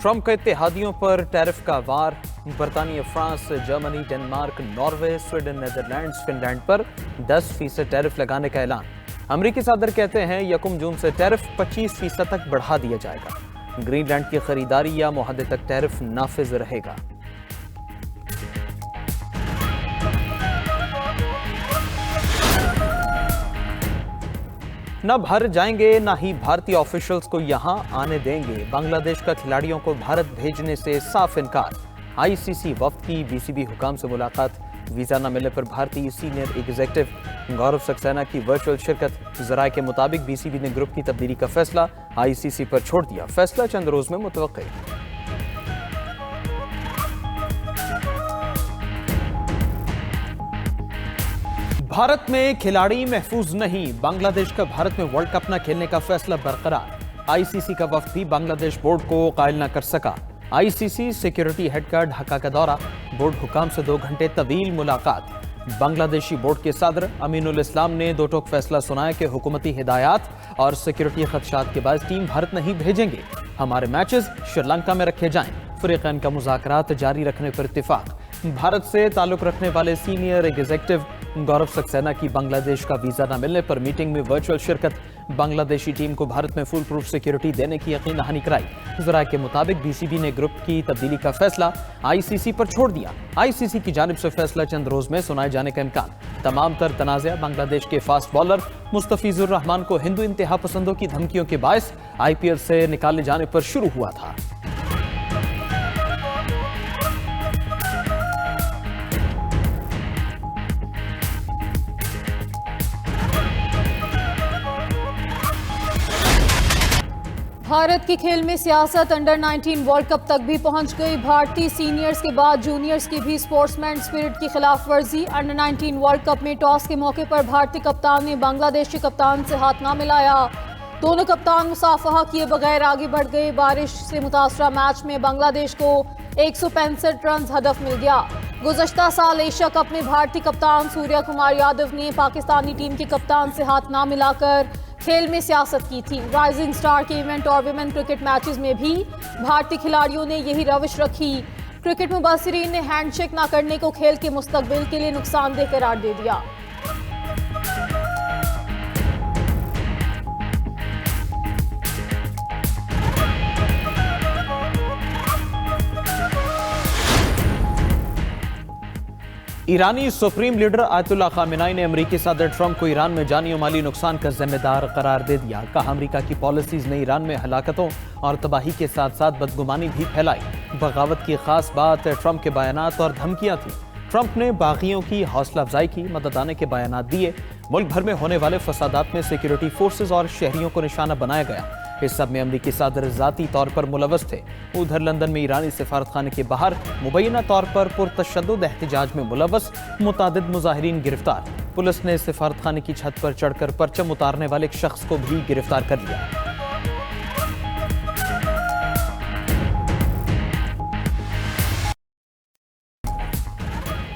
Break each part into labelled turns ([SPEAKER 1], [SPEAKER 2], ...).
[SPEAKER 1] Trump کا اتحادیوں پر tariff کا وار، برطانیہ، France, Germany, Denmark, Norway, Sweden, Netherlands, Finland پر 10% ٹیرف لگانے کا اعلان۔ امریکی صدر کہتے ہیں 1 جون سے ٹیرف 25% تک بڑھا دیا جائے گا۔ گرین لینڈ کی خریداری یا معاہدے تک ٹیرف نافذ رہے گا۔ نہ بھر جائیں گے نہ ہی بھارتی آفیشلز کو یہاں آنے دیں گے، بنگلہ دیش کا کھلاڑیوں کو بھارت بھیجنے سے صاف انکار۔ آئی سی سی وفد کی بی سی بی حکام سے ملاقات، ویزا نہ ملنے پر بھارتی سینئر ایگزیکٹو گورو سکسینہ کی ورچوئل شرکت۔ ذرائع کے مطابق بی سی بی نے گروپ کی تبدیلی کا فیصلہ آئی سی سی پر چھوڑ دیا، فیصلہ چند روز میں متوقع۔ بھارت میں کھلاڑی محفوظ نہیں، بنگلہ دیش کا بھارت میں ورلڈ کپ نہ کھیلنے کا فیصلہ برقرار۔ آئی سی سی کا وفد بھی بنگلہ دیش بورڈ کو قائل نہ کر سکا۔ آئی سی سی سیکیورٹی ہیڈ کا ڈھاکہ کا دورہ، بورڈ حکام سے 2 گھنٹے طویل ملاقات۔ بنگلہ دیشی بورڈ کے صدر امین الاسلام نے 2 ٹوک فیصلہ سنایا کہ حکومتی ہدایات اور سیکیورٹی خدشات کے باعث ٹیم بھارت نہیں بھیجیں گے، ہمارے میچز شری لنکا میں رکھے جائیں۔ فریقین کا مذاکرات جاری رکھنے پر اتفاق۔ بھارت سے تعلق رکھنے والے سینئر ایگزیکٹو گورو سکسینہ کی بنگلہ دیش کا ویزا نہ ملنے پر میٹنگ میں ورچوئل شرکت، بنگلہ دیشی ٹیم کو بھارت میں فول پروف سیکیورٹی دینے کی یقین دہانی کرائی۔ ذرائع کے مطابق بی سی بی نے گروپ کی تبدیلی کا فیصلہ آئی سی سی پر چھوڑ دیا۔ آئی سی سی کی جانب سے فیصلہ چند روز میں سنائے جانے کا امکان۔ تمام تر تنازع بنگلہ دیش کے فاسٹ بالر مستفیض الرحمان کو ہندو انتہا پسندوں کی دھمکیوں کے باعث آئی پی ایل سے نکالے جانے پر شروع ہوا تھا۔
[SPEAKER 2] بھارت کی کھیل میں سیاست انڈر 19 ورلڈ کپ تک بھی پہنچ گئی۔ بھارتی سینئرز کے بعد جونیئرز کی بھی سپورٹس مین اسپرٹ کی خلاف ورزی۔ انڈر 19 ورلڈ کپ میں ٹاس کے موقع پر بھارتی کپتان نے بنگلہ دیشی کپتان سے ہاتھ نہ ملایا۔ دونوں کپتان مصافحہ کیے بغیر آگے بڑھ گئے۔ بارش سے متاثرہ میچ میں بنگلہ دیش کو 165 رنز ہدف مل گیا۔ گزشتہ سال ایشیا کپ میں بھارتی کپتان سوریہ کمار یادو نے پاکستانی ٹیم کے کپتان سے ہاتھ نہ ملا کر کھیل میں سیاست کی تھی۔ رائزنگ سٹار کے ایونٹ اور ویمن کرکٹ میچز میں بھی بھارتی کھلاڑیوں نے یہی روش رکھی۔ کرکٹ مبصرین نے ہینڈ شیک نہ کرنے کو کھیل کے مستقبل کے لیے نقصان دہ قرار دے دیا۔
[SPEAKER 1] ایرانی سپریم لیڈر آیت اللہ خامنائی نے امریکی صدر ٹرمپ کو ایران میں جانی و مالی نقصان کا ذمہ دار قرار دے دیا۔ کہا امریکہ کی پالیسیز نے ایران میں ہلاکتوں اور تباہی کے ساتھ ساتھ بدگمانی بھی پھیلائی۔ بغاوت کی خاص بات ٹرمپ کے بیانات اور دھمکیاں تھیں۔ ٹرمپ نے باغیوں کی حوصلہ افزائی کی، مدد آنے کے بیانات دیے۔ ملک بھر میں ہونے والے فسادات میں سیکیورٹی فورسز اور شہریوں کو نشانہ بنایا گیا۔ اس سب میں امریکی صدر ذاتی طور پر ملوث تھے۔ ادھر لندن میں ایرانی سفارت خانے کے باہر مبینہ طور پر پرتشدد احتجاج میں ملوث متعدد مظاہرین گرفتار۔ پولیس نے سفارت خانے کی چھت پر چڑھ کر پرچم اتارنے والے ایک شخص کو بھی گرفتار کر لیا۔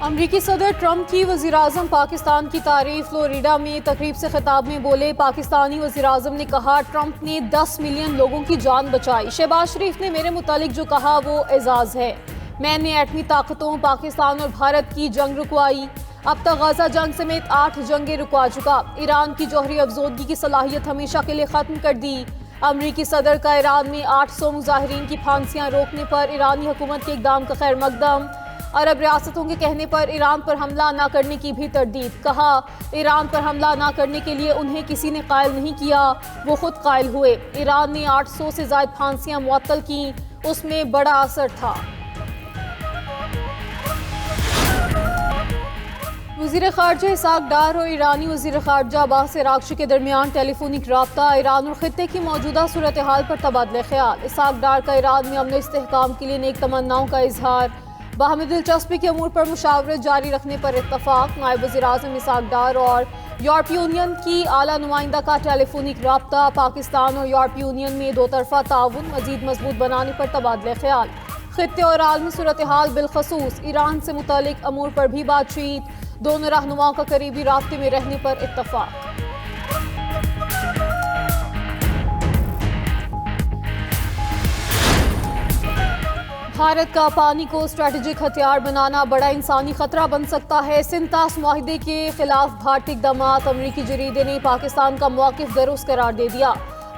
[SPEAKER 2] امریکی صدر ٹرمپ کی وزیراعظم پاکستان کی تعریف۔ فلوریڈا میں تقریب سے خطاب میں بولے پاکستانی وزیراعظم نے کہا ٹرمپ نے 10 ملین لوگوں کی جان بچائی۔ شہباز شریف نے میرے متعلق جو کہا وہ اعزاز ہے۔ میں نے ایٹمی طاقتوں پاکستان اور بھارت کی جنگ رکوائی۔ اب تک غزہ جنگ سمیت 8 جنگیں رکوا چکا۔ ایران کی جوہری افزودگی کی صلاحیت ہمیشہ کے لیے ختم کر دی۔ امریکی صدر کا ایران میں 800 مظاہرین کی پھانسیاں روکنے پر ایرانی حکومت کے اقدام کا خیر مقدم۔ عرب ریاستوں کے کہنے پر ایران پر حملہ نہ کرنے کی بھی تردید۔ کہا ایران پر حملہ نہ کرنے کے لیے انہیں کسی نے قائل نہیں کیا، وہ خود قائل ہوئے۔ ایران نے 800 سے زائد پھانسیاں معطل کیں، اس میں بڑا اثر تھا۔ وزیر خارجہ اسحاق ڈار اور ایرانی وزیر خارجہ عباس عراقچی کے درمیان ٹیلی فونک رابطہ۔ ایران اور خطے کی موجودہ صورتحال پر تبادلہ خیال۔ اسحاق ڈار کا ایران میں امن و استحکام کے لیے نیک تمناؤں کا اظہار۔ باہمی دلچسپی کے امور پر مشاورت جاری رکھنے پر اتفاق۔ نائب وزیر اعظم اسحاق ڈار اور یورپی یونین کی اعلیٰ نمائندہ کا ٹیلی فونک رابطہ۔ پاکستان اور یورپی یونین میں 2 طرفہ تعاون مزید مضبوط بنانے پر تبادلہ خیال۔ خطے اور عالمی صورتحال بالخصوص ایران سے متعلق امور پر بھی بات چیت۔ دونوں رہنماؤں کا قریبی رابطے میں رہنے پر اتفاق۔ بھارت کا پانی کو اسٹریٹجک ہتھیار بنانا بڑا انسانی خطرہ بن سکتا ہے۔ سنتاس معاہدے کے خلاف بھارتی اقدامات، امریکی جریدے نے پاکستان کا موقف درست قرار دے دیا۔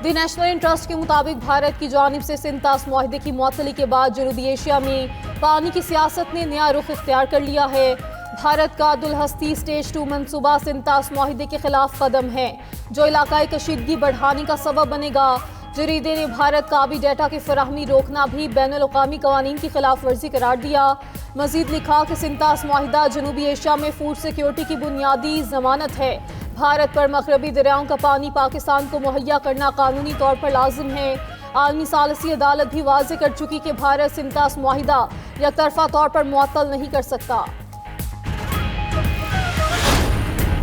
[SPEAKER 2] دی نیشنل انٹرسٹ کے مطابق بھارت کی جانب سے سنتاس معاہدے کی معطلی کے بعد جنوبی ایشیا میں پانی کی سیاست نے نیا رخ اختیار کر لیا ہے۔ بھارت کا دلہستی سٹیج 2 منصوبہ سنتاس معاہدے کے خلاف قدم ہے، جو علاقائی کشیدگی بڑھانے کا سبب بنے گا۔ جریدے نے بھارت کا آبی ڈیٹا کی فراہمی روکنا بھی بین الاقوامی قوانین کی خلاف ورزی قرار دیا۔ مزید لکھا کہ سنتاس معاہدہ جنوبی ایشیا میں فوڈ سیکیورٹی کی بنیادی ضمانت ہے۔ بھارت پر مغربی دریاؤں کا پانی پاکستان کو مہیا کرنا قانونی طور پر لازم ہے۔ عالمی ثالثی عدالت بھی واضح کر چکی کہ بھارت سنتاس معاہدہ یک طرفہ طور پر معطل نہیں کر سکتا۔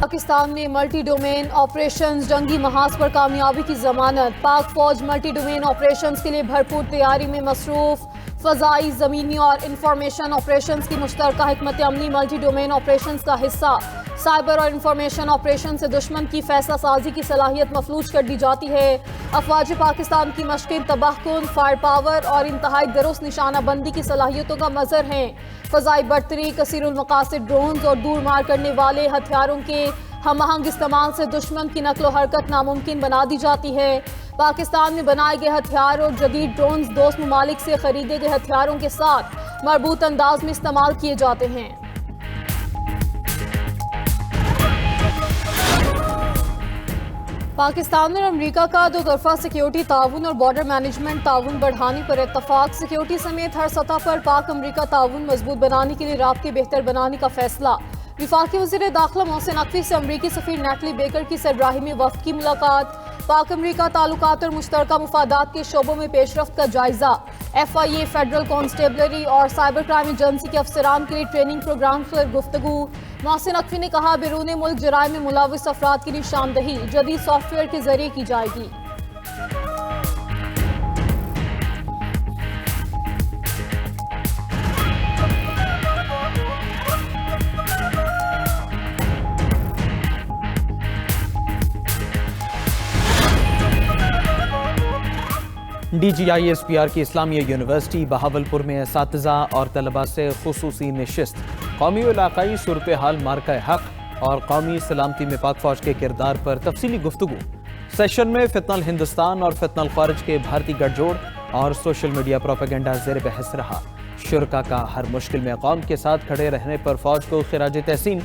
[SPEAKER 2] پاکستان میں ملٹی ڈومین آپریشنز، جنگی محاذ پر کامیابی کی ضمانت۔ پاک فوج ملٹی ڈومین آپریشنز کے لیے بھرپور تیاری میں مصروف۔ فضائی، زمینی اور انفارمیشن آپریشنز کی مشترکہ حکمت عملی ملٹی ڈومین آپریشنز کا حصہ۔ سائبر اور انفارمیشن آپریشن سے دشمن کی فیصلہ سازی کی صلاحیت مفلوج کر دی جاتی ہے۔ افواج پاکستان کی مشقیں تباہ کن فائر پاور اور انتہائی درست نشانہ بندی کی صلاحیتوں کا مظہر ہیں۔ فضائی برتری، کثیر المقاصد ڈرونز اور دور مار کرنے والے ہتھیاروں کے ہم آہنگ استعمال سے دشمن کی نقل و حرکت ناممکن بنا دی جاتی ہے۔ پاکستان میں بنائے گئے ہتھیار اور جدید ڈرونز دوست ممالک سے خریدے گئے ہتھیاروں کے ساتھ مربوط انداز میں استعمال کیے جاتے ہیں۔ پاکستان اور امریکہ کا دو طرفہ سیکیورٹی تعاون اور بارڈر مینجمنٹ تعاون بڑھانے پر اتفاق۔ سیکیورٹی سمیت ہر سطح پر پاک امریکہ تعاون مضبوط بنانے کے لیے رابطے بہتر بنانے کا فیصلہ۔ وفاقی وزیر داخلہ محسن نقوی سے امریکی سفیر نیٹلی بیکر کی سربراہی وفد کی ملاقات۔ پاک امریکہ تعلقات اور مشترکہ مفادات کے شعبوں میں پیش رفت کا جائزہ۔ FIA فیڈرل کانسٹیبلری اور سائبر کرائم ایجنسی کے افسران کے لیے ٹریننگ پروگرام پر گفتگو۔ محسن نقوی نے کہا بیرون ملک جرائم میں ملوث افراد کی نشاندہی جدید سافٹ ویئر کے ذریعے کی جائے گی۔
[SPEAKER 1] DGISPR کی اسلامیہ یونیورسٹی بہاولپور میں اساتذہ اور طلباء سے خصوصی نشست۔ قومی و علاقائی صورتحال مارکہ حق اور قومی سلامتی میں پاک فوج کے کردار پر تفصیلی گفتگو۔ سیشن میں فتنہ الہندوستان اور فتنہ الخارج کے بھارتی گٹھ جوڑ اور سوشل میڈیا پروپیگنڈا زیر بحث رہا۔ شرکاء کا ہر مشکل میں قوم کے ساتھ کھڑے رہنے پر فوج کو خراج تحسین۔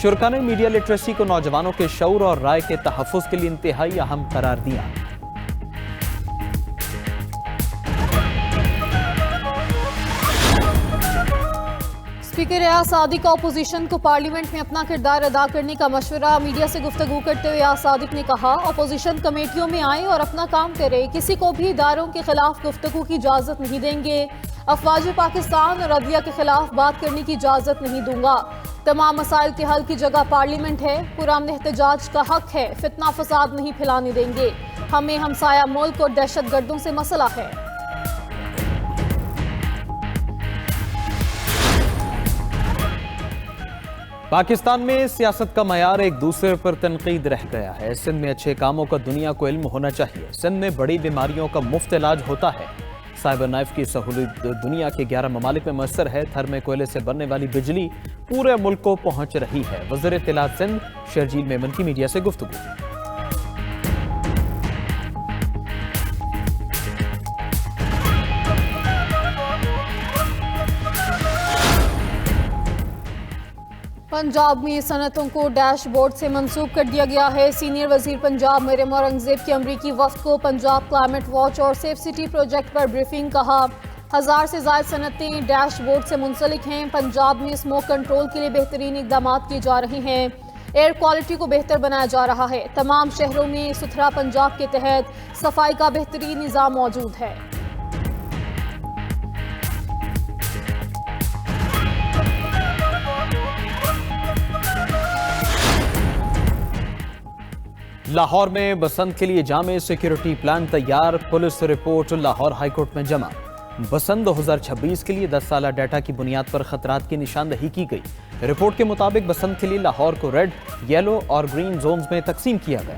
[SPEAKER 1] شرکاء نے میڈیا لٹریسی کو نوجوانوں کے شعور اور رائے کے تحفظ کے لیے انتہائی اہم قرار دیا۔
[SPEAKER 2] اسپیکر ایاز صادق کا اپوزیشن کو پارلیمنٹ میں اپنا کردار ادا کرنے کا مشورہ۔ میڈیا سے گفتگو کرتے ہوئے ایاز صادق نے کہا اپوزیشن کمیٹیوں میں آئے اور اپنا کام کرے، کسی کو بھی اداروں کے خلاف گفتگو کی اجازت نہیں دیں گے۔ افواج پاکستان اور عدلیہ کے خلاف بات کرنے کی اجازت نہیں دوں گا۔ تمام مسائل کے حل کی جگہ پارلیمنٹ ہے، پرامن احتجاج کا حق ہے، فتنہ فساد نہیں پھیلانے دیں گے۔ ہمیں ہمسایہ ملک اور دہشت گردوں سے مسئلہ ہے۔
[SPEAKER 1] پاکستان میں سیاست کا معیار ایک دوسرے پر تنقید رہ گیا ہے۔ سندھ میں اچھے کاموں کا دنیا کو علم ہونا چاہیے۔ سندھ میں بڑی بیماریوں کا مفت علاج ہوتا ہے۔ سائبر نائف کی سہولت دنیا کے 11 ممالک میں میسر ہے۔ تھر میں کوئلے سے بننے والی بجلی پورے ملک کو پہنچ رہی ہے۔ وزیر اطلاعات سندھ شرجیل میمن کی میڈیا سے گفتگو۔
[SPEAKER 2] پنجاب میں صنعتوں کو ڈیش بورڈ سے منسوخ کر دیا گیا ہے۔ سینئر وزیر پنجاب مریم اورنگزیب کی امریکی وفد کو پنجاب کلائمیٹ واچ اور سیف سٹی پروجیکٹ پر بریفنگ۔ کہا 1000 سے زائد صنعتیں ڈیش بورڈ سے منسلک ہیں۔ پنجاب میں اسموک کنٹرول کے لیے بہترین اقدامات کیے جا رہے ہیں۔ ایئر کوالٹی کو بہتر بنایا جا رہا ہے۔ تمام شہروں میں ستھرا پنجاب کے تحت صفائی کا بہترین نظام موجود ہے۔
[SPEAKER 1] لاہور میں بسنت کے لیے جامع سیکیورٹی پلان تیار۔ Police report Lahore high court میں جمع۔ بسنت 2026 کے لیے 10 سالہ ڈیٹا کی بنیاد پر خطرات کی نشاندہی کی گئی۔ رپورٹ کے مطابق بسنت کے لیے لاہور کو ریڈ، یلو اور گرین زونز میں تقسیم کیا گیا۔